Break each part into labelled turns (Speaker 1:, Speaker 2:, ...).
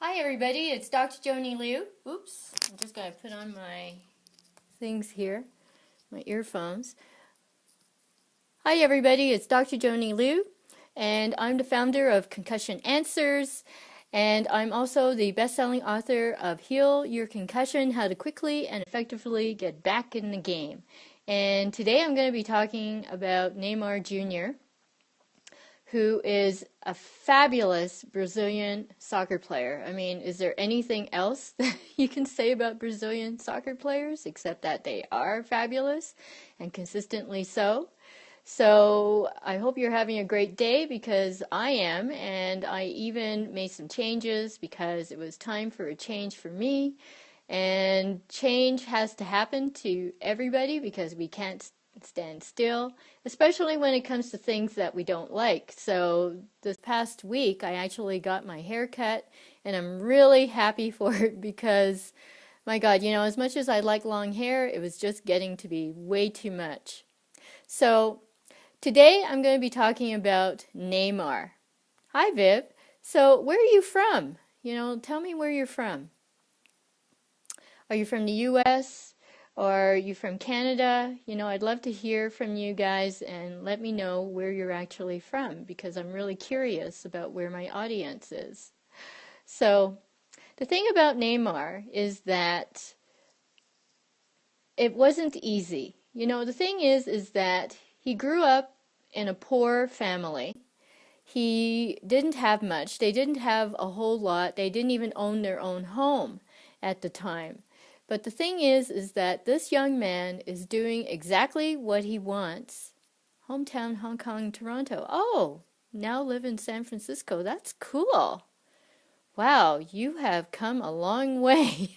Speaker 1: Hi everybody, it's Dr. Joanny Liu. Oops, I'm just going to put on my things here, my earphones. Hi everybody, it's Dr. Joanny Liu, and I'm the founder of Concussion Answers, and I'm also the best-selling author of Heal Your Concussion, How to Quickly and Effectively Get Back in the Game. And today I'm going to be talking about Neymar Jr., who is a fabulous Brazilian soccer player. I mean, is there anything else that you can say about Brazilian soccer players except that they are fabulous and consistently so? So I hope you're having a great day, because I am, and I even made some changes because it was time for a change for me. And change has to happen to everybody because we can't stand still, especially when it comes to things that we don't like. So this past week I actually got my hair cut, and I'm really happy for it because, my God, as much as I like long hair, it was just getting to be way too much. So today I'm going to be talking about Neymar. Hi Viv. So where are you from? Tell me where you're from. Are you from the US? Or are you from Canada? I'd love to hear from you guys, and let me know where you're actually from, because I'm really curious about where my audience is. So the thing about Neymar is that it wasn't easy. The thing is that he grew up in a poor family. He didn't have much. They didn't have a whole lot. They didn't even own their own home at the time. But the thing is that this young man is doing exactly what he wants. Hometown, Hong Kong, Toronto. Oh, now live in San Francisco. That's cool. Wow, you have come a long way.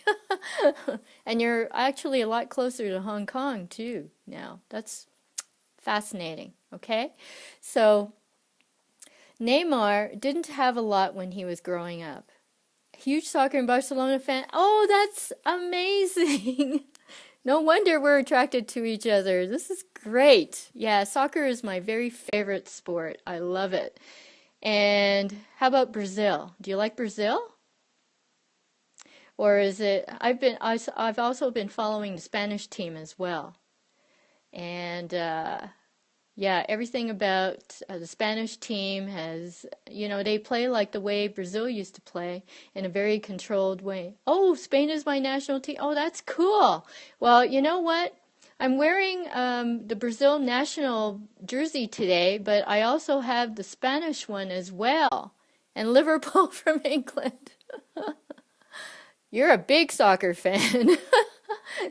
Speaker 1: And you're actually a lot closer to Hong Kong too now. That's fascinating, okay? So Neymar didn't have a lot when he was growing up. Huge soccer and Barcelona fan. Oh, that's amazing. No wonder we're attracted to each other. This is great. Yeah, soccer is my very favorite sport. I love it. And how about Brazil? Do you like Brazil? Or is it, I've also been following the Spanish team as well. And yeah, everything about the Spanish team has, they play like the way Brazil used to play, in a very controlled way. Oh, Spain is my national team. Oh, that's cool. Well, you know what? I'm wearing the Brazil national jersey today, but I also have the Spanish one as well. And Liverpool from England. You're a big soccer fan.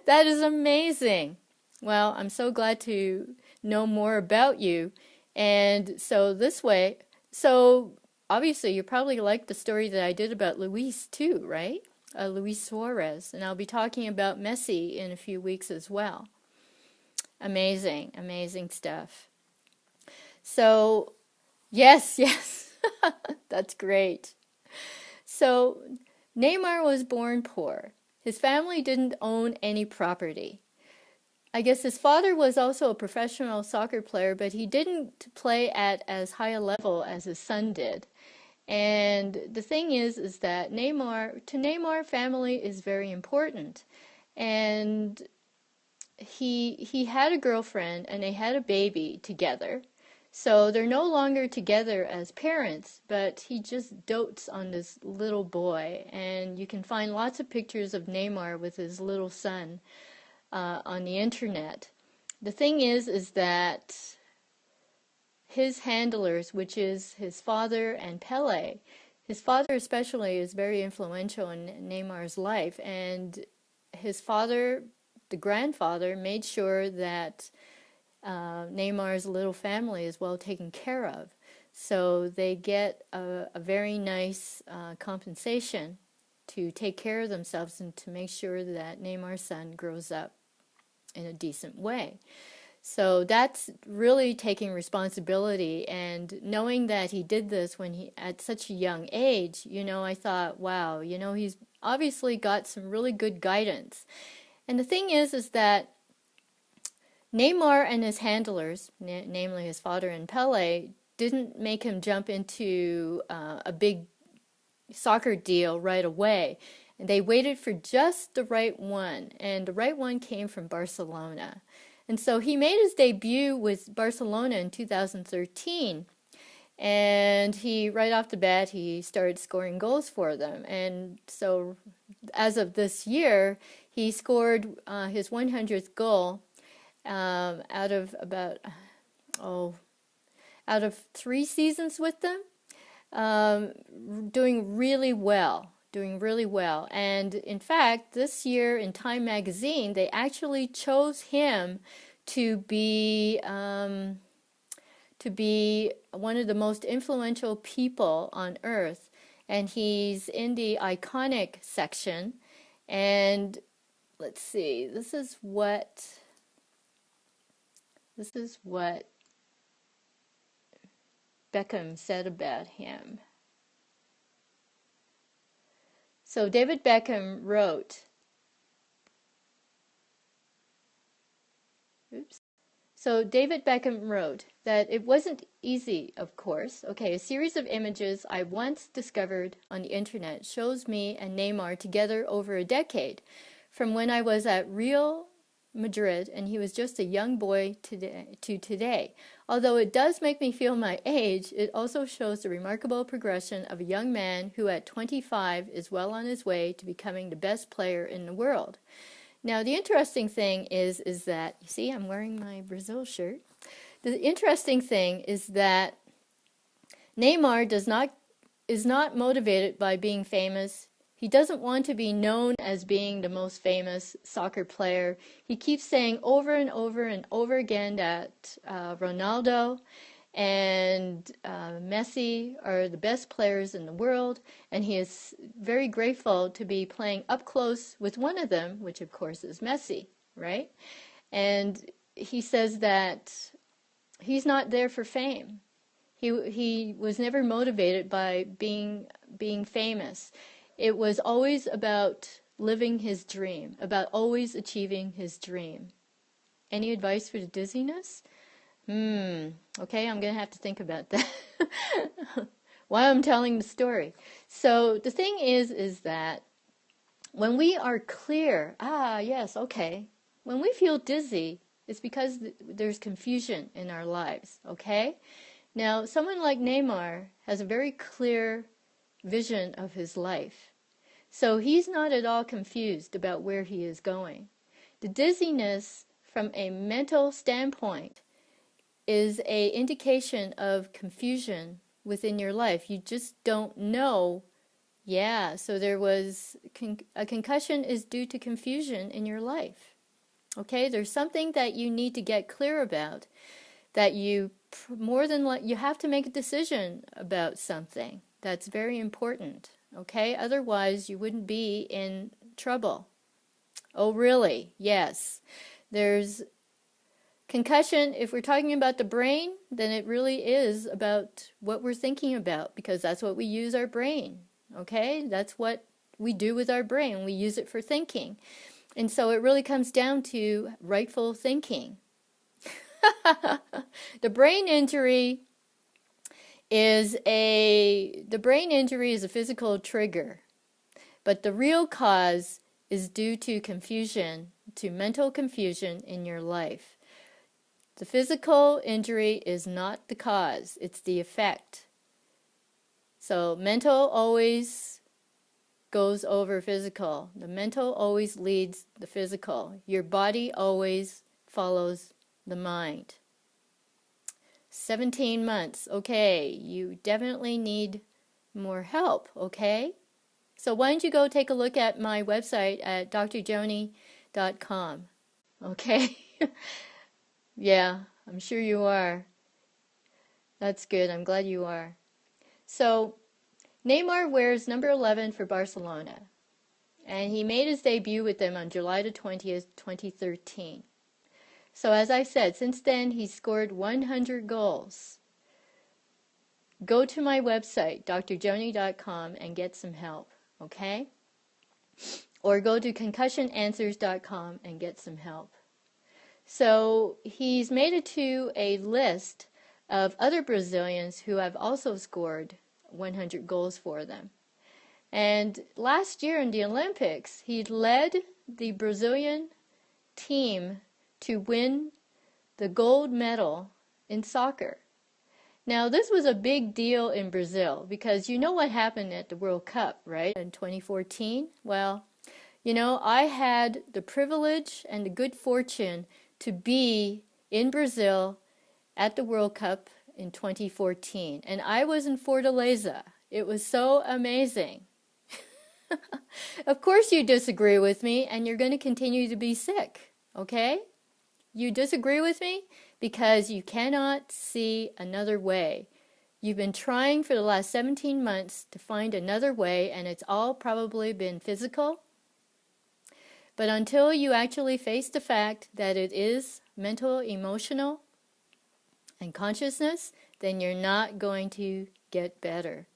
Speaker 1: That is amazing. Well, I'm so glad to know more about you. And so this way, so obviously you probably like the story that I did about Luis too, right? Luis Suarez. And I'll be talking about Messi in a few weeks as well. Amazing, amazing stuff. So, yes, that's great. So, Neymar was born poor. His family didn't own any property. I guess his father was also a professional soccer player, but he didn't play at as high a level as his son did. And the thing is that Neymar, family is very important. And he had a girlfriend, and they had a baby together. So they're no longer together as parents, but he just dotes on this little boy. And you can find lots of pictures of Neymar with his little son on the internet. The thing is that his handlers, which is his father and Pele, his father especially is very influential in Neymar's life, and his father, the grandfather, made sure that Neymar's little family is well taken care of. So they get a very nice compensation to take care of themselves and to make sure that Neymar's son grows up in a decent way. So that's really taking responsibility, and knowing that he did this when he at such a young age, I thought, wow, he's obviously got some really good guidance. And the thing is that Neymar and his handlers, namely his father and Pele, didn't make him jump into a big soccer deal right away. And they waited for just the right one, and the right one came from Barcelona. And so he made his debut with Barcelona in 2013. And he, right off the bat, he started scoring goals for them. And so as of this year, he scored his 100th goal out of about, out of 3 seasons with them. Doing really well. And in fact, this year in Time magazine, they actually chose him to be one of the most influential people on earth, and he's in the iconic section. And let's see, this is what Beckham said about him. So David Beckham wrote, that it wasn't easy, of course. Okay, a series of images I once discovered on the internet shows me and Neymar together over a decade, from when I was at Real Madrid and he was just a young boy to today. Although it does make me feel my age, it also shows the remarkable progression of a young man who at 25 is well on his way to becoming the best player in the world. Now, the interesting thing is that, you see, I'm wearing my Brazil shirt. The interesting thing is that Neymar is not motivated by being famous. He doesn't want to be known as being the most famous soccer player. He keeps saying over and over and over again that Ronaldo and Messi are the best players in the world, and he is very grateful to be playing up close with one of them, which of course is Messi, right? And he says that he's not there for fame. He was never motivated by being famous. It was always about living his dream, about always achieving his dream. Any advice for the dizziness? Okay, I'm going to have to think about that while I'm telling the story. So the thing is that when we are clear, yes, okay, when we feel dizzy, it's because there's confusion in our lives, okay? Now, someone like Neymar has a very clear vision of his life. So he's not at all confused about where he is going. The dizziness from a mental standpoint is an indication of confusion within your life. You just don't know. Yeah, so there was a concussion is due to confusion in your life. Okay, there's something that you need to get clear about, that you have to make a decision about something. That's very important. Okay, otherwise you wouldn't be in trouble. Oh, really? Yes. There's concussion. If we're talking about the brain, then it really is about what we're thinking about, because that's what we use our brain. Okay, that's what we do with our brain. We use it for thinking. And so it really comes down to rightful thinking. The brain injury is a physical trigger, but the real cause is due to confusion, to mental confusion in your life. The physical injury is not the cause, it's the effect. So mental always goes over physical. The mental always leads the physical. Your body always follows the mind. 17 months. Okay, you definitely need more help, okay? So why don't you go take a look at my website at drjoanny.com. Okay? Yeah, I'm sure you are. That's good. I'm glad you are. So, Neymar wears number 11 for Barcelona, and he made his debut with them on July the 20th, 2013. So as I said, since then he's scored 100 goals. Go to my website, drjoanny.com, and get some help, okay? Or go to concussionanswers.com and get some help. So he's made it to a list of other Brazilians who have also scored 100 goals for them. And last year in the Olympics, he led the Brazilian team to win the gold medal in soccer. Now, this was a big deal in Brazil because you know what happened at the World Cup, right, in 2014? Well, you know, I had the privilege and the good fortune to be in Brazil at the World Cup in 2014, and I was in Fortaleza. It was so amazing. Of course you disagree with me, and you're going to continue to be sick, okay? You disagree with me because you cannot see another way. You've been trying for the last 17 months to find another way, and it's all probably been physical. But until you actually face the fact that it is mental, emotional, and consciousness, then you're not going to get better.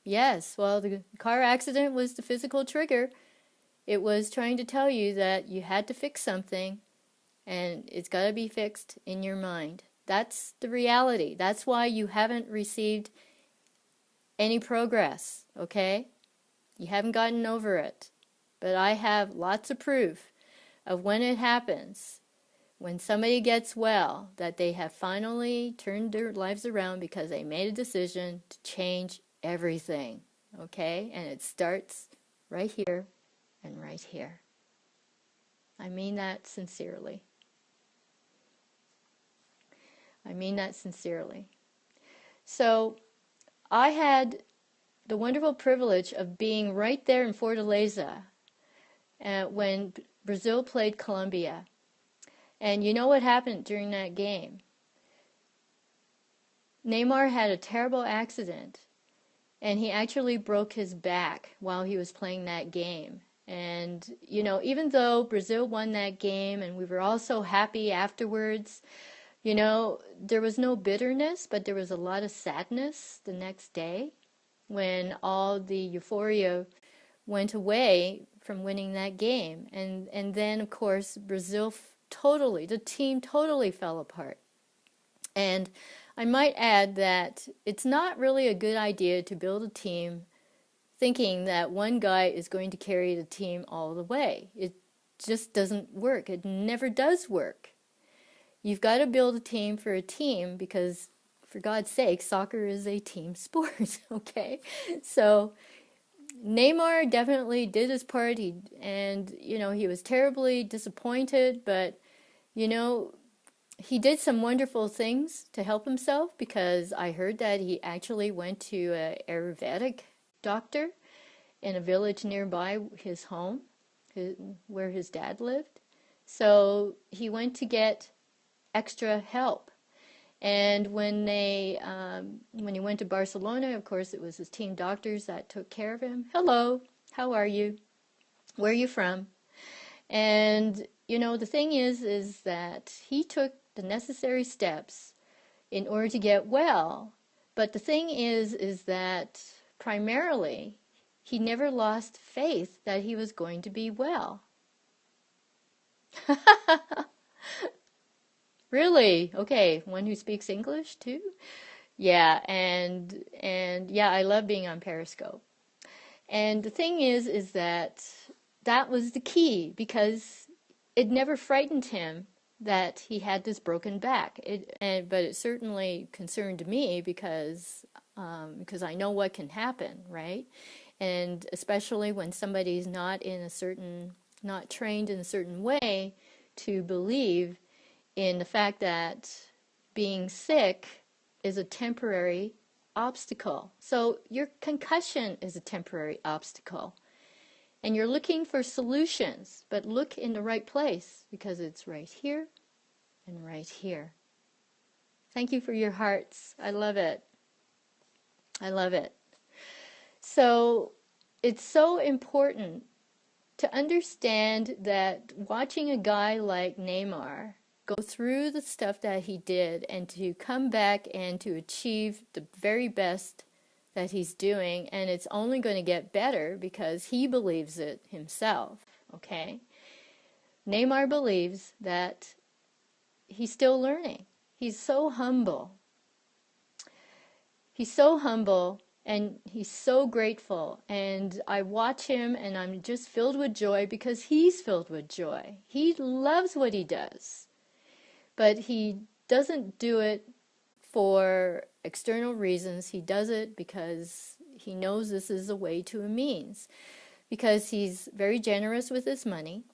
Speaker 1: Yes, well, the car accident was the physical trigger. It was trying to tell you that you had to fix something, and it's got to be fixed in your mind. That's the reality. That's why you haven't received any progress, okay? You haven't gotten over it. But I have lots of proof of when it happens, when somebody gets well, that they have finally turned their lives around because they made a decision to change everything, okay? And it starts right here and right here. I mean that sincerely. I mean that sincerely. So I had the wonderful privilege of being right there in Fortaleza when Brazil played Colombia. And you know what happened during that game? Neymar had a terrible accident, and he actually broke his back while he was playing that game. And, you know, even though Brazil won that game and we were all so happy afterwards, you know, there was no bitterness, but there was a lot of sadness the next day when all the euphoria went away from winning that game. And then, of course, Brazil the team totally fell apart. And I might add that it's not really a good idea to build a team thinking that one guy is going to carry the team all the way. It just doesn't work. It never does work. You've got to build a team for a team because, for God's sake, soccer is a team sport, okay? So Neymar definitely did his part, and, you know, he was terribly disappointed, but, you know, he did some wonderful things to help himself because I heard that he actually went to an Ayurvedic doctor in a village nearby his home, where his dad lived. So he went to get extra help. And when he went to Barcelona, of course, it was his team doctors that took care of him. Hello, how are you? Where are you from? And, you know, the thing is that he took the necessary steps in order to get well. But the thing is that primarily he never lost faith that he was going to be well. Really? Okay, one who speaks English too? Yeah, and yeah, I love being on Periscope. And the thing is that was the key because it never frightened him that he had this broken back. But it certainly concerned me because I know what can happen, right? And especially when somebody's not trained in a certain way to believe in the fact that being sick is a temporary obstacle. So your concussion is a temporary obstacle. And you're looking for solutions, but look in the right place because it's right here and right here. Thank you for your hearts. I love it. I love it. So it's so important to understand that watching a guy like Neymar go through the stuff that he did and to come back and to achieve the very best that he's doing, and it's only going to get better because he believes it himself, okay? Neymar believes that he's still learning. He's so humble. He's so humble And he's so grateful. And I watch him and I'm just filled with joy because he's filled with joy. He loves what he does. But he doesn't do it for external reasons. He does it because he knows this is a way to a means. Because he's very generous with his money.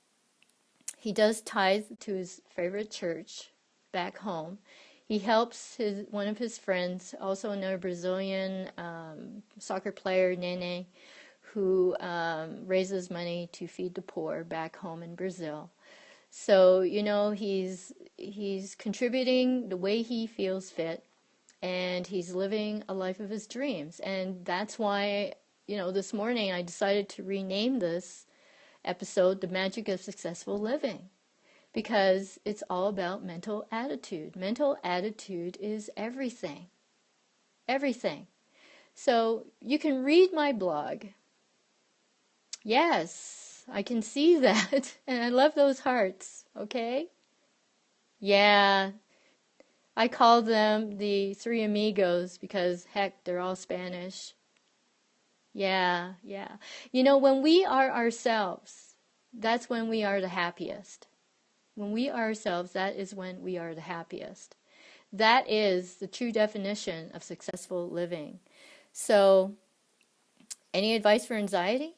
Speaker 1: He does tithe to his favorite church back home. He helps one of his friends, also another Brazilian soccer player, Nene, who raises money to feed the poor back home in Brazil. So, you know, he's contributing the way he feels fit, and he's living a life of his dreams. And that's why, you know, this morning I decided to rename this episode The Magic of Successful Living. Because it's all about mental attitude. Mental attitude is everything. Everything. So you can read my blog. Yes, I can see that. And I love those hearts. Okay? Yeah. I call them the three amigos because, heck, they're all Spanish. Yeah, yeah. You know, when we are ourselves, that's when we are the happiest. When we are ourselves, that is when we are the happiest. That is the true definition of successful living. So, any advice for anxiety?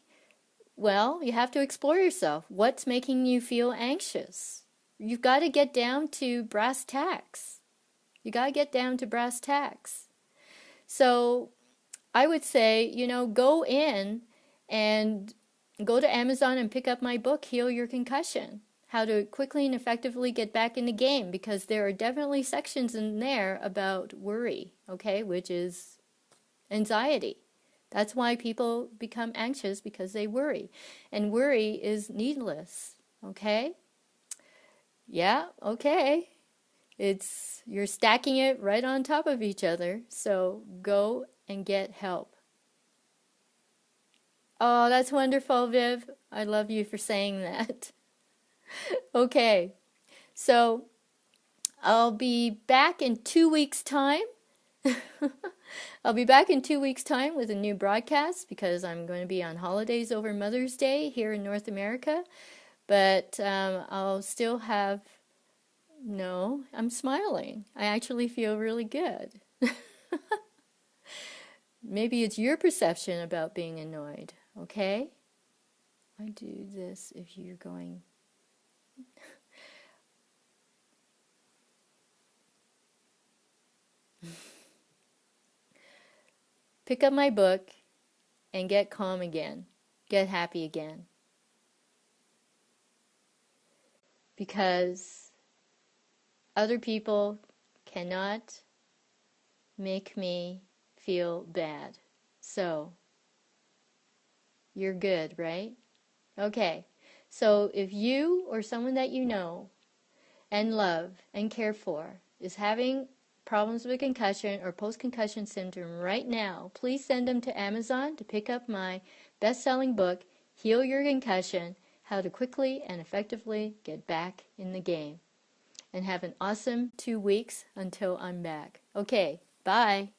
Speaker 1: Well, you have to explore yourself. What's making you feel anxious? You've got to get down to brass tacks. You got to get down to brass tacks. So, I would say, you know, go in and go to Amazon and pick up my book, Heal Your Concussion. How to quickly and effectively get back in the game, because there are definitely sections in there about worry, okay, which is anxiety. That's why people become anxious, because they worry. And worry is needless, okay? Yeah, okay. You're stacking it right on top of each other, so go and get help. Oh, that's wonderful, Viv. I love you for saying that. Okay, so I'll be back in 2 weeks' time. I'll be back in 2 weeks' time with a new broadcast because I'm going to be on holidays over Mother's Day here in North America. But I'll still have... No, I'm smiling. I actually feel really good. Maybe it's your perception about being annoyed, okay? I do this if you're going... Pick up my book and get calm again. Get happy again. Because other people cannot make me feel bad. So, you're good, right? Okay. So, if you or someone that you know and love and care for is having problems with concussion or post-concussion syndrome right now, please send them to Amazon to pick up my best-selling book, Heal Your Concussion, How to Quickly and Effectively Get Back in the Game. And have an awesome 2 weeks until I'm back. Okay, bye.